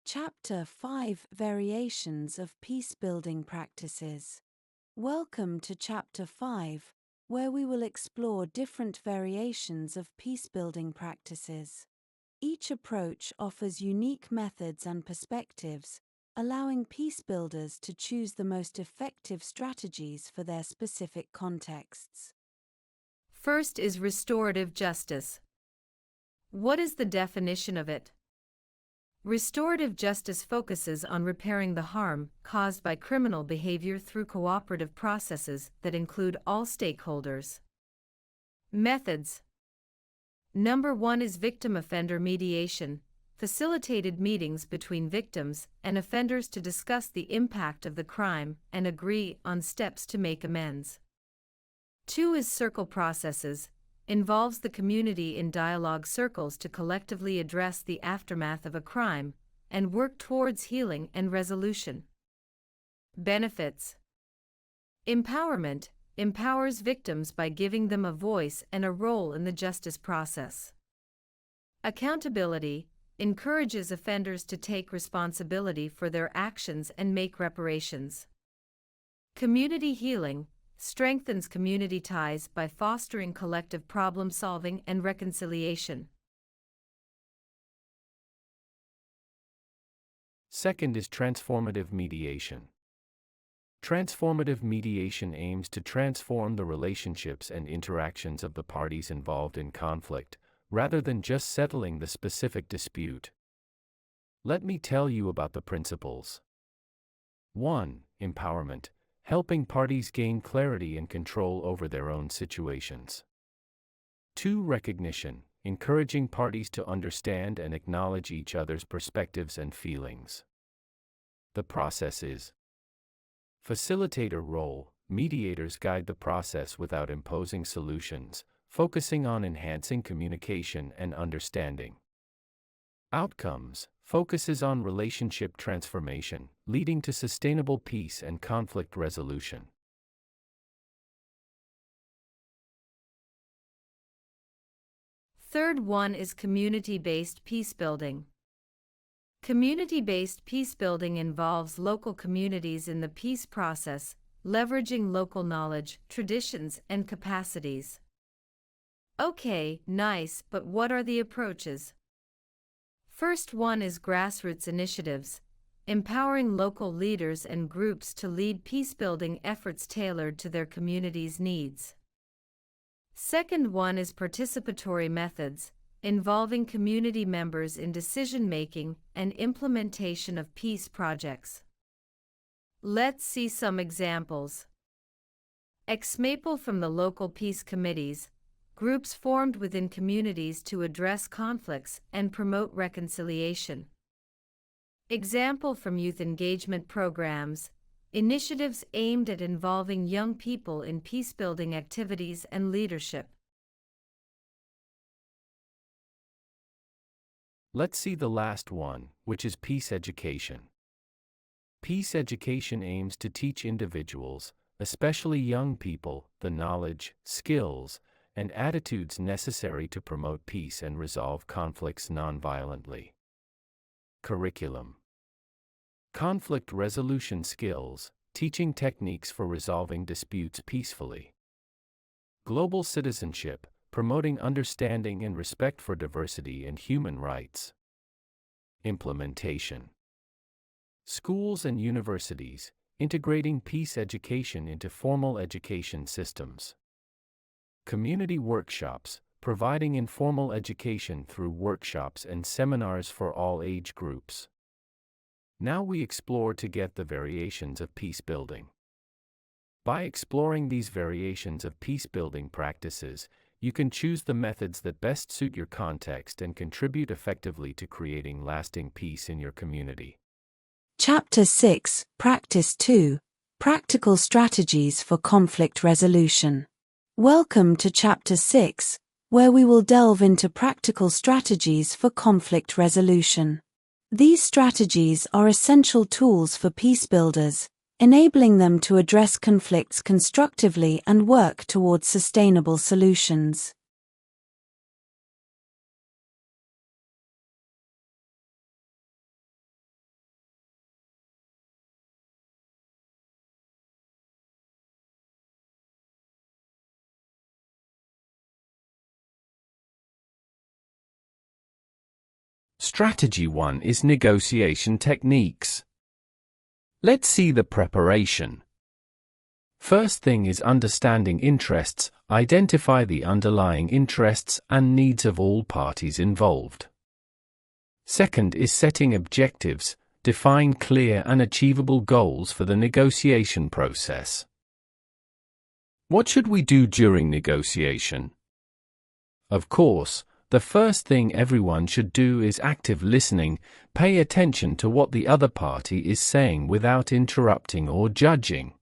Chapter 5: Variations of Peacebuilding Practices. Welcome to Chapter 5, where we will explore different variations of peacebuilding practices. Each approach offers unique methods and perspectives, allowing peacebuilders to choose the most effective strategies for their specific contexts. First is restorative justice. What is the definition of it? Restorative justice focuses on repairing the harm caused by criminal behavior through cooperative processes that include all stakeholders. Methods. Number 1 is victim-offender mediation, facilitated meetings between victims and offenders to discuss the impact of the crime and agree on steps to make amends. 2 is circle processes, involves the community in dialogue circles to collectively address the aftermath of a crime and work towards healing and resolution. Benefits. Empowerment empowers victims by giving them a voice and a role in the justice process. Accountability encourages offenders to take responsibility for their actions and make reparations. Community healing strengthens community ties by fostering collective problem-solving and reconciliation. Second is transformative mediation. Transformative mediation aims to transform the relationships and interactions of the parties involved in conflict, rather than just settling the specific dispute. Let me tell you about the principles. 1. Empowerment, helping parties gain clarity and control over their own situations. 2. Recognition, encouraging parties to understand and acknowledge each other's perspectives and feelings. The process is facilitator role. Mediators guide the process without imposing solutions, focusing on enhancing communication and understanding. Outcomes focuses on relationship transformation, leading to sustainable peace and conflict resolution. Third one is community-based peacebuilding. Community-based peacebuilding involves local communities in the peace process, leveraging local knowledge, traditions, and capacities. Okay, nice, but what are the approaches? First one is grassroots initiatives, empowering local leaders and groups to lead peacebuilding efforts tailored to their community's needs. Second one is participatory methods, involving community members in decision-making and implementation of peace projects. Let's see some examples. Example from the local peace committees, groups formed within communities to address conflicts and promote reconciliation. Example from youth engagement programs, initiatives aimed at involving young people in peacebuilding activities and leadership. Let's see the last one, which is peace education. Peace education aims to teach individuals, especially young people, the knowledge, skills, and attitudes necessary to promote peace and resolve conflicts nonviolently. Curriculum. Conflict resolution skills, teaching techniques for resolving disputes peacefully. Global citizenship, promoting understanding and respect for diversity and human rights. Implementation. Schools and universities, integrating peace education into formal education systems. Community workshops, providing informal education through workshops and seminars for all age groups. Now we explore to get the variations of peacebuilding. By exploring these variations of peacebuilding practices, you can choose the methods that best suit your context and contribute effectively to creating lasting peace in your community. Chapter 6, Practice 2, Practical Strategies for Conflict Resolution. Welcome to Chapter 6, where we will delve into practical strategies for conflict resolution. These strategies are essential tools for peace builders, enabling them to address conflicts constructively and work towards sustainable solutions. Strategy 1 is negotiation techniques. Let's see the preparation. First thing is understanding interests. Identify the underlying interests and needs of all parties involved. Second is setting objectives. Define clear and achievable goals for the negotiation process. What should we do during negotiation? Of course, the first thing everyone should do is active listening. Pay attention to what the other party is saying without interrupting or judging.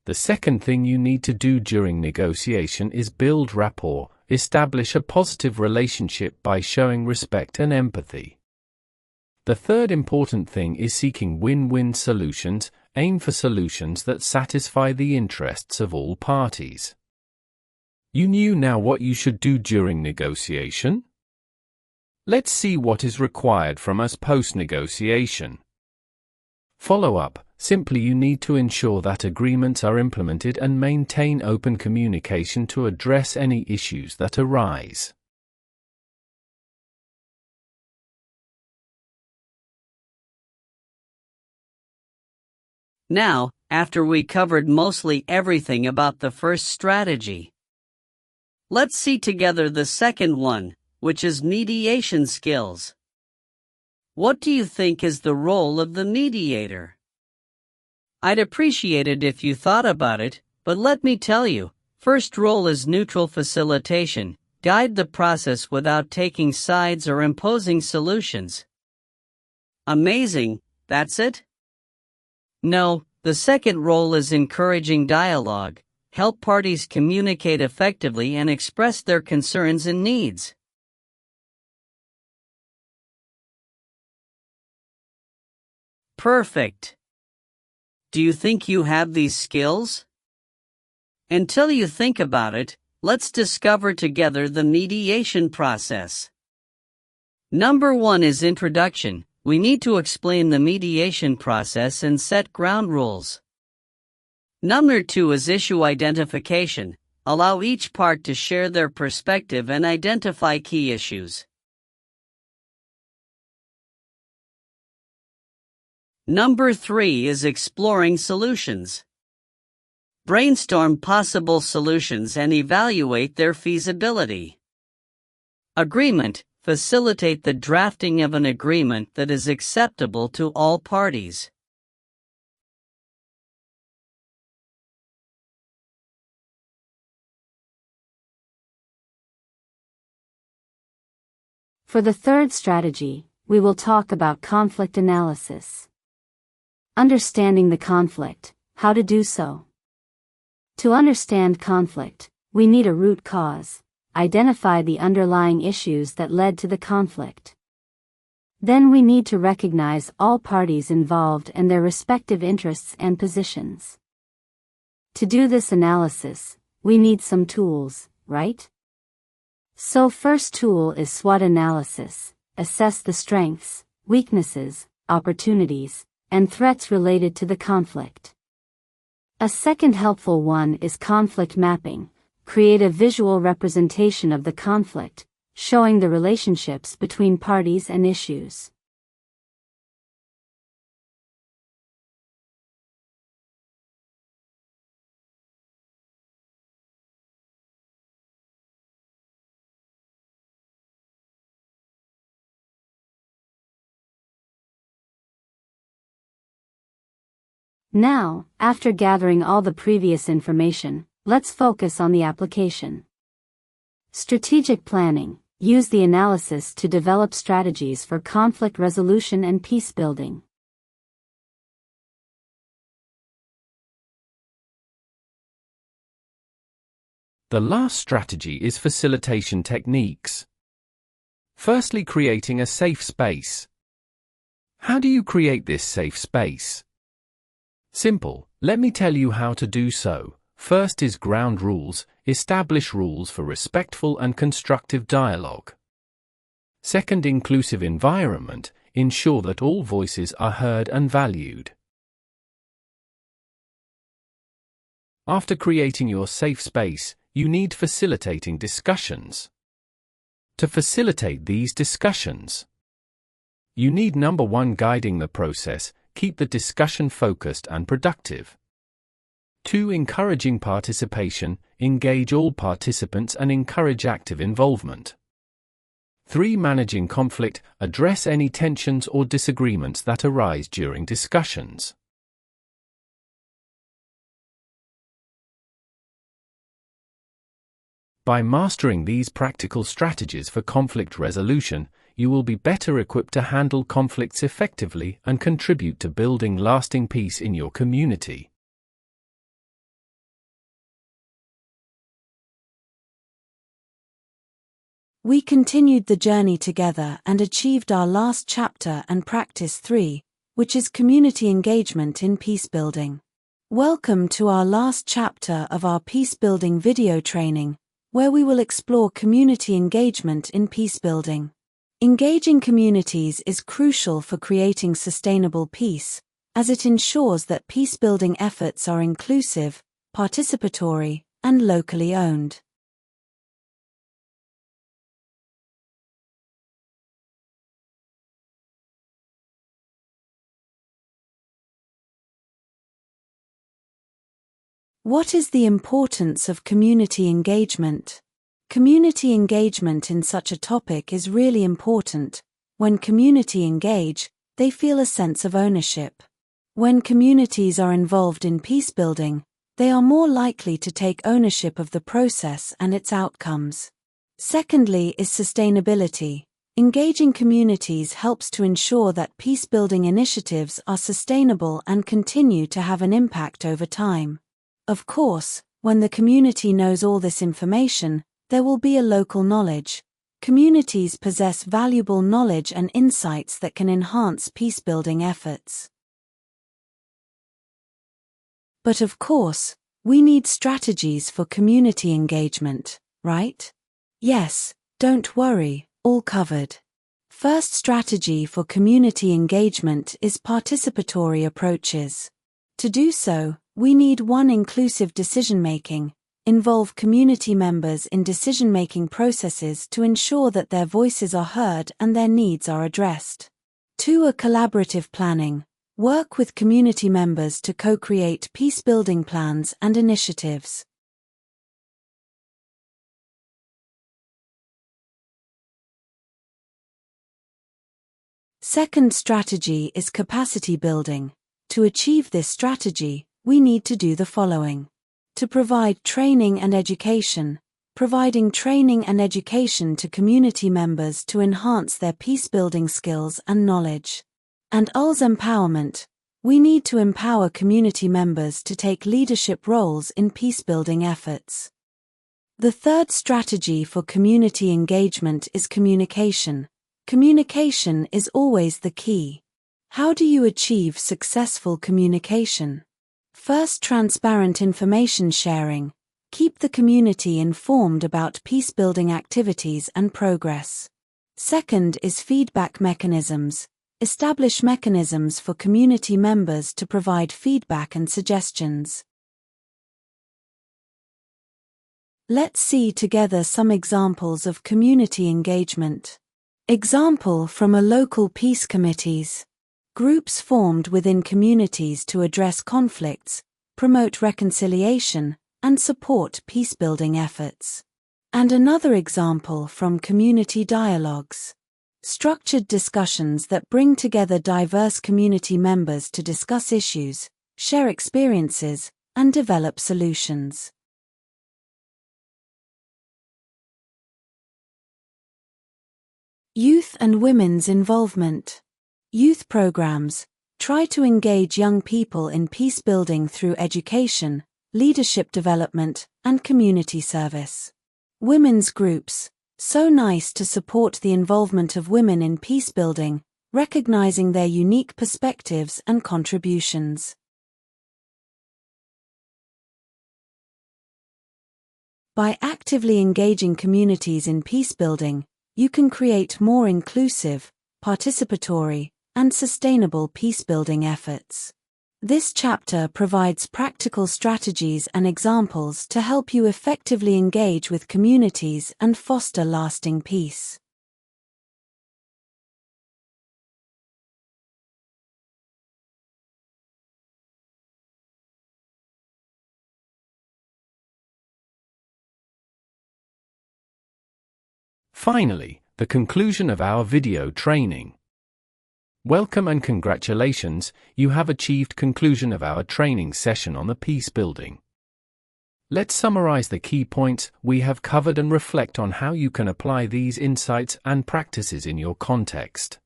The second thing you need to do during negotiation is build rapport. Establish a positive relationship by showing respect and empathy. The third important thing is seeking win-win solutions. Aim for solutions that satisfy the interests of all parties. You knew now what you should do during negotiation? Let's see what is required from us post-negotiation. Follow-up. Simply you need to ensure that agreements are implemented and maintain open communication to address any issues that arise. Now, after we covered mostly everything about the first strategy, let's see together the second one, which is mediation skills. What do you think is the role of the mediator? I'd appreciate it if you thought about it, but let me tell you, first role is neutral facilitation. Guide the process without taking sides or imposing solutions. Amazing, that's it? No, the second role is encouraging dialogue. Help parties communicate effectively and express their concerns and needs. Perfect. Do you think you have these skills? Until you think about it, let's discover together the mediation process. Number 1 is introduction. We need to explain the mediation process and set ground rules. Number 2 is issue identification. Allow each part to share their perspective and identify key issues. Number 3 is exploring solutions. Brainstorm possible solutions and evaluate their feasibility. Agreement. Facilitate the drafting of an agreement that is acceptable to all parties. For the third strategy, we will talk about conflict analysis. Understanding the conflict, how to do so. To understand conflict, we need a root cause. Identify the underlying issues that led to the conflict. Then we need to recognize all parties involved and their respective interests and positions. To do this analysis, we need some tools, right? So first tool is SWOT analysis. Assess the strengths, weaknesses, opportunities, and threats related to the conflict. A second helpful one is conflict mapping. Create a visual representation of the conflict, showing the relationships between parties and issues. Now, after gathering all the previous information, let's focus on the application. Strategic planning. Use the analysis to develop strategies for conflict resolution and peace building. The last strategy is facilitation techniques. Firstly, creating a safe space. How do you create this safe space? Simple, let me tell you how to do so. First is ground rules. Establish rules for respectful and constructive dialogue. Second, inclusive environment. Ensure that all voices are heard and valued. After creating your safe space, you need facilitating discussions. To facilitate these discussions, you need number 1, guiding the process. Keep the discussion focused and productive. 2, encouraging participation. Engage all participants and encourage active involvement. 3, managing conflict. Address any tensions or disagreements that arise during discussions. By mastering these practical strategies for conflict resolution, you will be better equipped to handle conflicts effectively and contribute to building lasting peace in your community. We continued the journey together and achieved our last chapter and practice 3, which is community engagement in peacebuilding. Welcome to our last chapter of our peacebuilding video training, where we will explore community engagement in peacebuilding. Engaging communities is crucial for creating sustainable peace, as it ensures that peacebuilding efforts are inclusive, participatory, and locally owned. What is the importance of community engagement? Community engagement in such a topic is really important. When community engage, they feel a sense of ownership. When communities are involved in peacebuilding, they are more likely to take ownership of the process and its outcomes. Secondly is sustainability. Engaging communities helps to ensure that peacebuilding initiatives are sustainable and continue to have an impact over time. Of course, when the community knows all this information, there will be a local knowledge. Communities possess valuable knowledge and insights that can enhance peacebuilding efforts. But of course, we need strategies for community engagement, right? Yes, don't worry, all covered. First strategy for community engagement is participatory approaches. To do so, we need 1, inclusive decision-making. Involve community members in decision-making processes to ensure that their voices are heard and their needs are addressed. 2, a collaborative planning. Work with community members to co-create peacebuilding plans and initiatives. Second strategy is capacity building. To achieve this strategy, we need to do the following. To provide training and education. Providing training and education to community members to enhance their peacebuilding skills and knowledge. And als empowerment. We need to empower community members to take leadership roles in peacebuilding efforts. The third strategy for community engagement is communication. Communication is always the key. How do you achieve successful communication? First, transparent information sharing. Keep the community informed about peacebuilding activities and progress. Second is feedback mechanisms. Establish mechanisms for community members to provide feedback and suggestions. Let's see together some examples of community engagement. Example from a local peace committees. Groups formed within communities to address conflicts, promote reconciliation, and support peacebuilding efforts. And another example from community dialogues. Structured discussions that bring together diverse community members to discuss issues, share experiences, and develop solutions. Youth and women's involvement. Youth programs try to engage young people in peacebuilding through education, leadership development, and community service. Women's groups. So nice to support the involvement of women in peacebuilding, recognizing their unique perspectives and contributions. By actively engaging communities in peacebuilding, you can create more inclusive, participatory, and sustainable peacebuilding efforts. This chapter provides practical strategies and examples to help you effectively engage with communities and foster lasting peace. Finally, the conclusion of our video training. Welcome and congratulations, you have achieved conclusion of our training session on the peacebuilding. Let's summarize the key points we have covered and reflect on how you can apply these insights and practices in your context.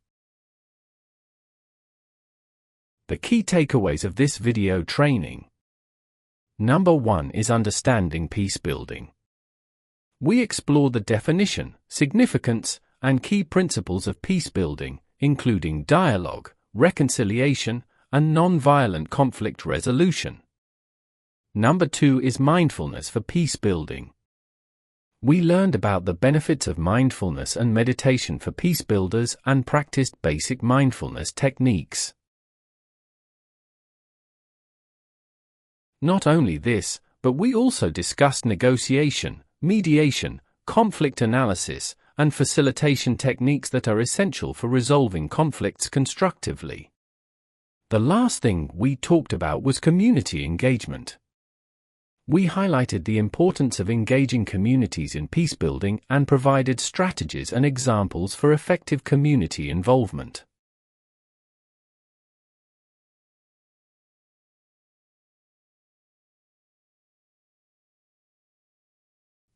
The key takeaways of this video training. Number 1 is understanding peacebuilding. We explore the definition, significance, and key principles of peacebuilding, including dialogue, reconciliation, and non-violent conflict resolution. Number 2 is mindfulness for peacebuilding. We learned about the benefits of mindfulness and meditation for peacebuilders and practiced basic mindfulness techniques. Not only this, but we also discussed negotiation, mediation, conflict analysis, and facilitation techniques that are essential for resolving conflicts constructively. The last thing we talked about was community engagement. We highlighted the importance of engaging communities in peacebuilding and provided strategies and examples for effective community involvement.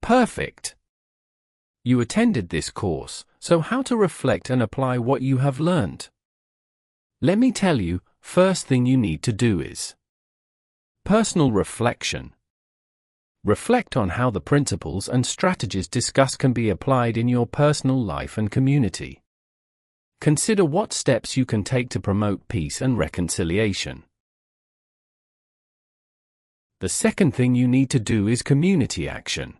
Perfect. You attended this course, so how to reflect and apply what you have learned? Let me tell you, first thing you need to do is personal reflection. Reflect on how the principles and strategies discussed can be applied in your personal life and community. Consider what steps you can take to promote peace and reconciliation. The second thing you need to do is community action.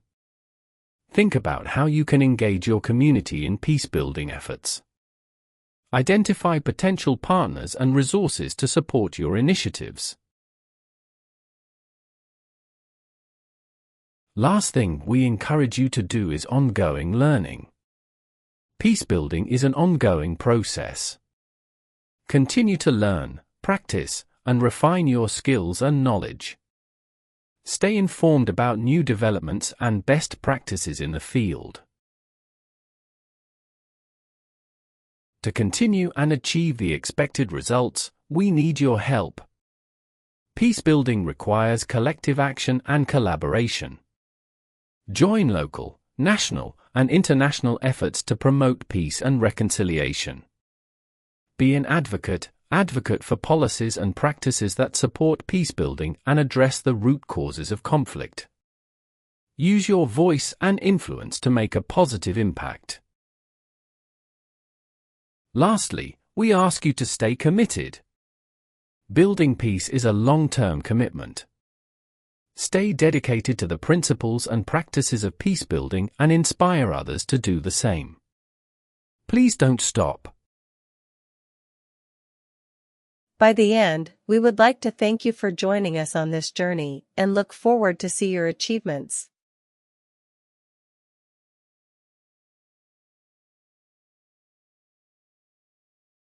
Think about how you can engage your community in peacebuilding efforts. Identify potential partners and resources to support your initiatives. Last thing we encourage you to do is ongoing learning. Peacebuilding is an ongoing process. Continue to learn, practice, and refine your skills and knowledge. Stay informed about new developments and best practices in the field. To continue and achieve the expected results, we need your help. Peacebuilding requires collective action and collaboration. Join local, national, and international efforts to promote peace and reconciliation. Be an advocate for policies and practices that support peacebuilding and address the root causes of conflict. Use your voice and influence to make a positive impact. Lastly, we ask you to stay committed. Building peace is a long-term commitment. Stay dedicated to the principles and practices of peacebuilding and inspire others to do the same. Please don't stop. By the end, we would like to thank you for joining us on this journey and look forward to see your achievements.